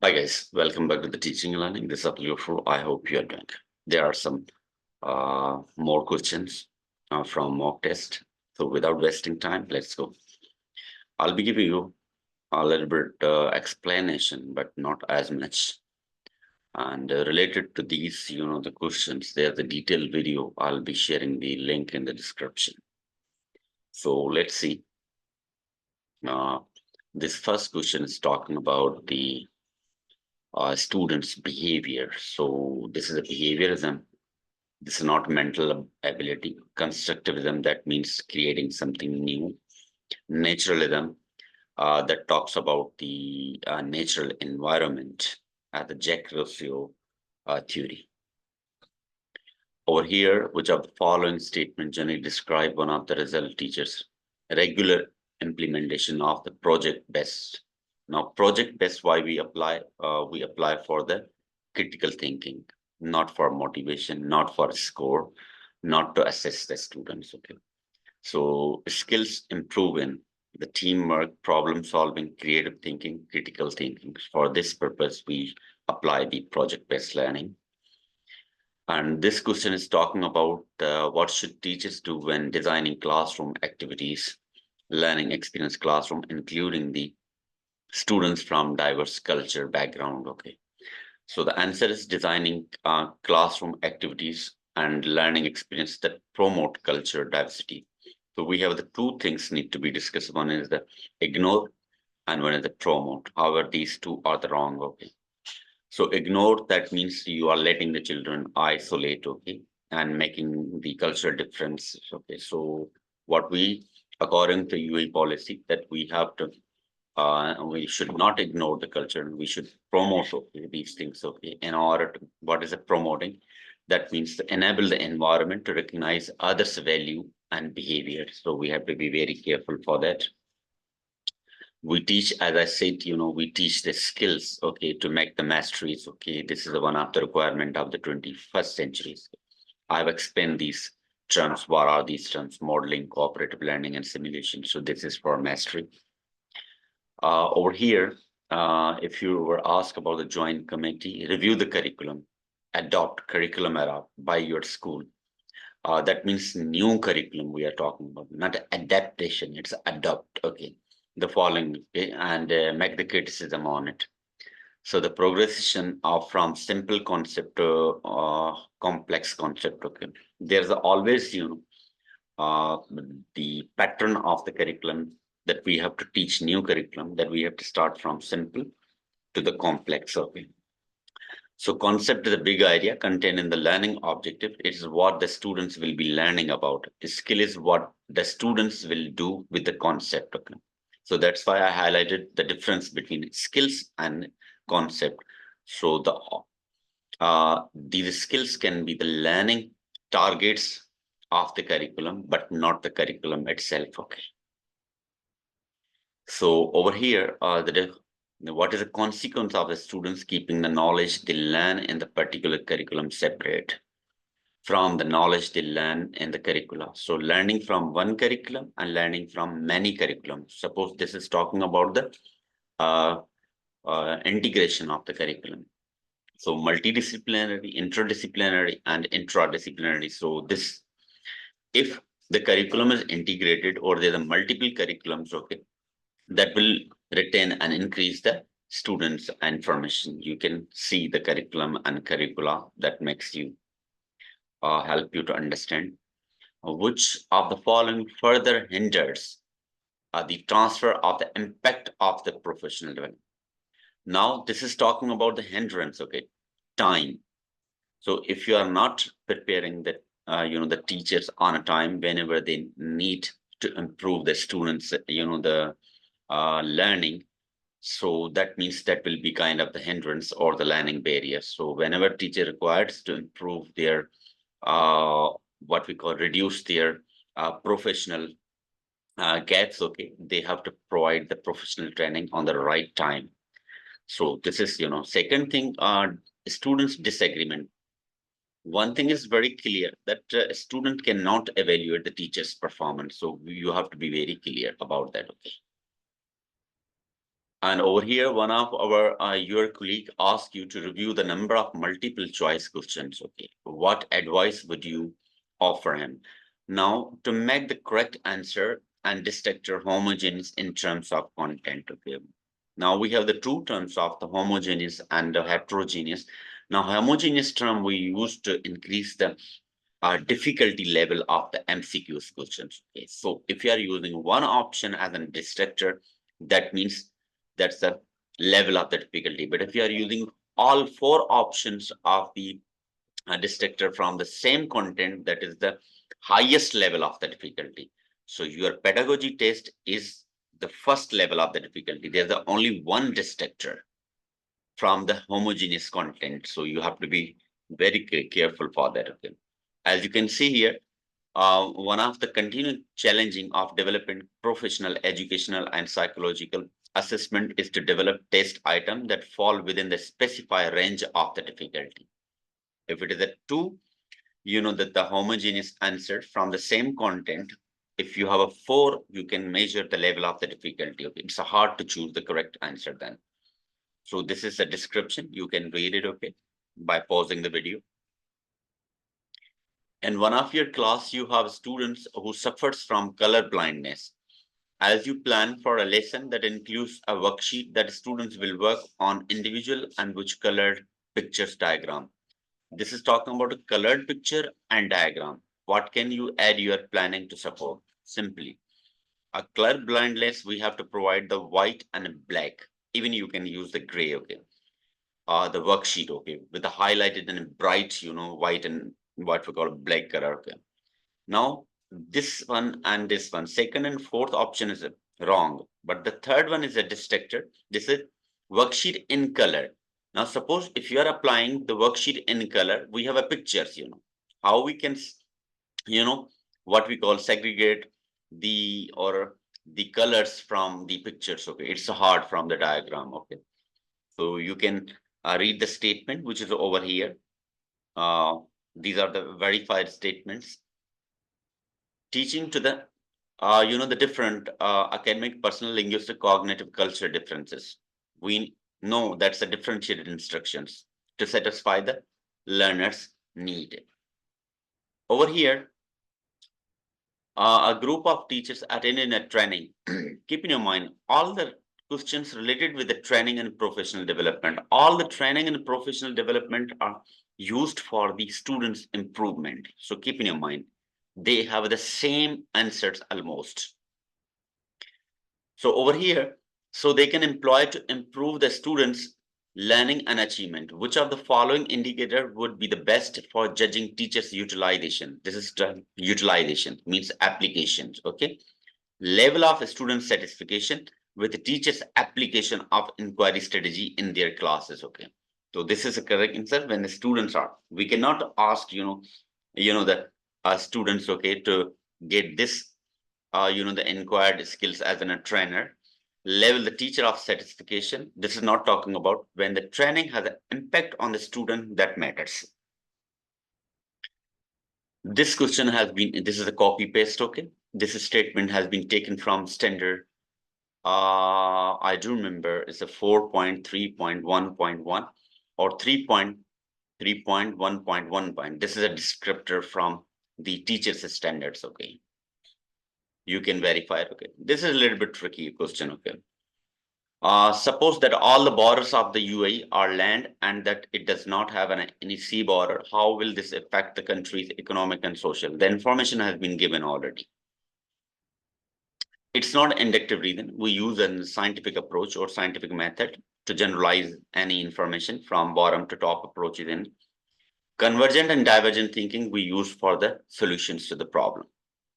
Hi guys, welcome back to the teaching and learning. This is Aptitude. I hope you are doing. There are some more questions from mock test. So without wasting time, let's go. I'll be giving you a little bit explanation, but not as much. And related to these, the questions, there's a detailed video. I'll be sharing the link in the description. So let's see. Uh, this first question is talking about the students' behavior. So this is a behaviorism. This is not mental ability. Constructivism, that means creating something new. Naturalism, that talks about the natural environment, the Jack Rousseau theory. Over here, which of the following statements generally describe one of the result teachers' regular implementation of the project best. Now, project best, why we apply? We apply for the critical thinking, not for motivation, not for score, not to assess the students. Okay. So skills improve in the teamwork, problem solving, creative thinking, critical thinking. For this purpose, we apply the project based learning. And this question is talking about what should teachers do when designing classroom activities, learning experience classroom, including the students from diverse culture background. Okay. So the answer is designing classroom activities and learning experience that promote culture diversity. So we have the two things need to be discussed. One is the ignore and one is the promote. However, these two are the wrong. Okay. So ignore, that means you are letting the children isolate, okay, and making the cultural difference. Okay. So what we, according to UE policy, that we have to we should not ignore the culture. We should promote, okay, these things. Okay. In order to, what is it promoting? That means to enable the environment to recognize others' value and behavior. So we have to be very careful for that. We teach, as I said, we teach the skills, okay, to make the masteries. Okay. This is the one of the requirement of the 21st century. I've explained these terms. What are these terms? Modeling, cooperative learning, and simulation. So this is for mastery. Over here, if you were asked about the joint committee, review the curriculum, adopt curriculum era by your school. That means new curriculum we are talking about, not adaptation. It's adopt. Okay, the following, okay, and make the criticism on it. So the progression of from simple concept to complex concept. Okay, there's always uh, the pattern of the curriculum that we have to teach new curriculum, that we have to start from simple to the complex. Okay. So concept is a big idea contained in the learning objective. It is what the students will be learning about. The skill is what the students will do with the concept. Okay. So that's why I highlighted the difference between skills and concept. So these skills can be the learning targets of the curriculum, but not the curriculum itself. Okay. So over here, what is the consequence of the students keeping the knowledge they learn in the particular curriculum separate from the knowledge they learn in the curricula? So learning from one curriculum and learning from many curriculums. Suppose this is talking about the uh, integration of the curriculum. So multidisciplinary, interdisciplinary, and intradisciplinary. So this, if the curriculum is integrated or there are multiple curriculums, okay, that will retain and increase the students' information. You can see the curriculum and curricula that makes you help you to understand which of the following further hinders the transfer of the impact of the professional development. Now, this is talking about the hindrance, okay, time. So if you are not preparing the teachers on a time whenever they need to improve the students, the learning, so that means that will be kind of the hindrance or the learning barrier. So whenever teacher requires to improve their uh, what we call reduce their professional gaps, okay, they have to provide the professional training on the right time. So this is, second thing, students disagreement. One thing is very clear that a student cannot evaluate the teacher's performance. So you have to be very clear about that. Okay. And over here, one of your colleague asked you to review the number of multiple choice questions. Okay, what advice would you offer him? Now, to make the correct answer and distinctive homogeneous in terms of content. Okay, now we have the two terms of the homogeneous and the heterogeneous. Now, homogeneous term we use to increase the difficulty level of the MCQs questions. Okay, so if you are using one option as a distractor, that means that's the level of the difficulty. But if you are using all four options of the distractor from the same content, that is the highest level of the difficulty. So your pedagogy test is the first level of the difficulty. There's the only one distractor from the homogeneous content. So you have to be very careful for that. Okay. As you can see here, one of the continued challenging of developing professional, educational, and psychological assessment is to develop test items that fall within the specified range of the difficulty. If it is a two, you know that the homogeneous answer from the same content. If you have a four, you can measure the level of the difficulty. Okay. It's hard to choose the correct answer then. So this is a description. You can read it, okay, by pausing the video. In one of your class, you have students who suffers from color blindness. As you plan for a lesson that includes a worksheet that students will work on individual and which colored pictures diagram. This is talking about a colored picture and diagram. What can you add your planning to support? Simply, a color blindness, we have to provide the white and black. Even you can use the gray, okay. The worksheet, okay, with the highlighted and bright, you know, white and what we call black color, okay. Now, this one and this one, second and fourth option is wrong, but the third one is a distractor. This is worksheet in color. Now, suppose if you are applying the worksheet in color, we have a pictures, you know, how we can, you know, what we call segregate the or the colors from the pictures, okay. It's hard from the diagram, okay. So you can read the statement, which is over here. These are the verified statements. Teaching to the, you know, the different academic, personal, linguistic, cognitive, culture differences. We know that's the differentiated instructions to satisfy the learner's need. Over here, a group of teachers attending a training. Keep in your mind all the questions related with the training and professional development. All the training and professional development are used for the students' improvement. So keep in your mind, they have the same answers almost. So over here, so they can employ to improve the students' learning and achievement. Which of the following indicator would be the best for judging teachers' utilization? This is the utilization, means applications, okay? Level of student satisfaction with the teacher's application of inquiry strategy in their classes, okay? So this is a correct answer when the students are. We cannot ask, the students, okay, to get this the inquired skills as a trainer. Level the teacher of satisfaction. This is not talking about when the training has an impact on the student that matters. This question has been, this is a copy paste, okay. This statement has been taken from standard. I do remember it's a 4.3.1.1 or 3.3.1.1. This is a descriptor from the teacher's standards, okay. You can verify it, okay. This is a little bit tricky question, okay. Suppose that all the borders of the UAE are land and that it does not have any sea border. How will this affect the country's economic and social? The information has been given already. It's not inductive reason. We use a scientific approach or scientific method to generalize any information from bottom to top approaches. In convergent and divergent thinking, we use for the solutions to the problem.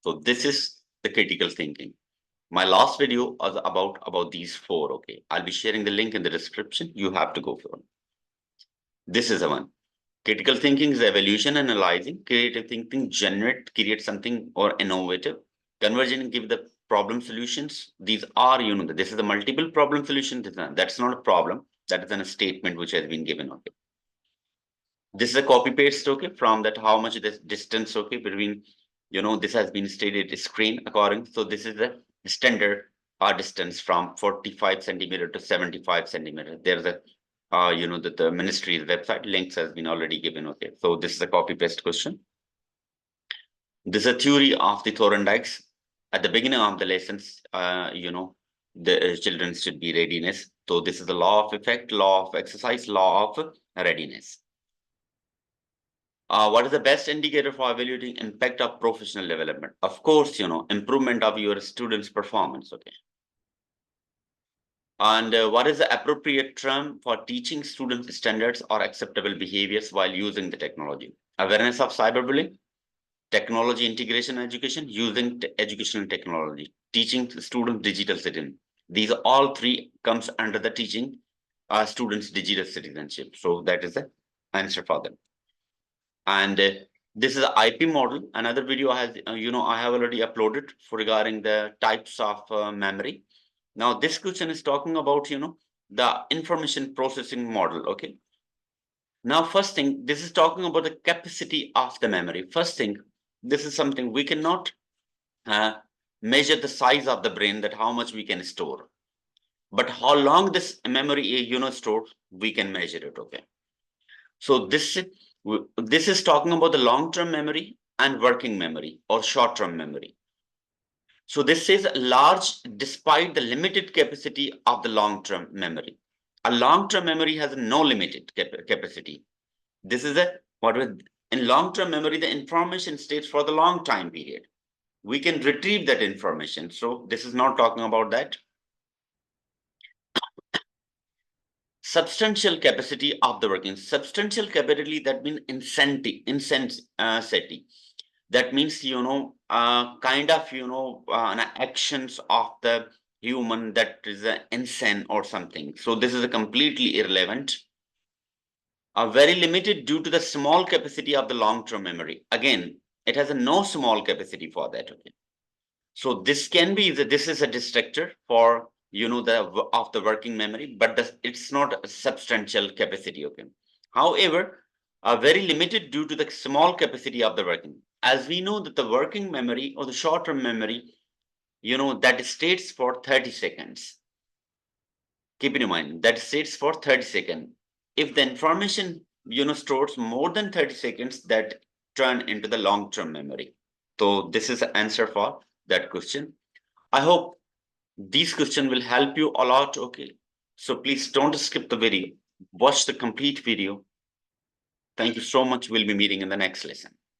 So this is the critical thinking. My last video was about these four, okay. I'll be sharing the link in the description. You have to go for it. This is the one. Critical thinking is evaluation, analyzing. Creative thinking create something or innovative. Convergent give the problem solutions. These are, this is the multiple problem solution. That's not a problem. That is a statement which has been given, okay. This is a copy paste, okay, from that how much this distance, okay, between, this has been stated screen according. So this is the standard distance from 45 centimeter to 75 centimeter. There's a the ministry's website links has been already given. Okay, so this is a copy paste question. This is a theory of the Thorndike's. At the beginning of the lessons, the children should be readiness. So this is the law of effect, law of exercise, law of readiness. What is the best indicator for evaluating impact of professional development? Of course, improvement of your students' performance. Okay. And what is the appropriate term for teaching students standards or acceptable behaviors while using the technology? Awareness of cyberbullying, technology integration education, using educational technology, teaching students digital citizen. These all three comes under the teaching students digital citizenship. So that is the answer for them. And this is the IP model. Another video has, I have already uploaded for regarding the types of memory. Now this question is talking about, the information processing model. Okay. Now, first thing, this is talking about the capacity of the memory. First thing, this is something we cannot measure the size of the brain, that how much we can store. But how long this memory, stores, we can measure it. Okay. So this is talking about the long-term memory and working memory or short-term memory. So this says large despite the limited capacity of the long-term memory. A long-term memory has no limited capacity. This is in long-term memory, the information stays for the long time period. We can retrieve that information. So this is not talking about that. Substantial capacity of the working. Substantial capacity, that means insensity. That means, kind of, actions of the human that is insane or something. So this is a completely irrelevant. Are very limited due to the small capacity of the long-term memory. Again, it has a no small capacity for that. Okay. So this can be this is a distractor for the working memory, but it's not a substantial capacity. Okay. However, are very limited due to the small capacity of the working. As we know that the working memory or the short-term memory, that stays for 30 seconds. Keep in mind that stays for 30 seconds. If the information stores more than 30 seconds, that turn into the long-term memory. So this is the answer for that question. I hope these questions will help you a lot. Okay, so please don't skip the video, watch the complete video. Thank you so much. We'll be meeting in the next lesson.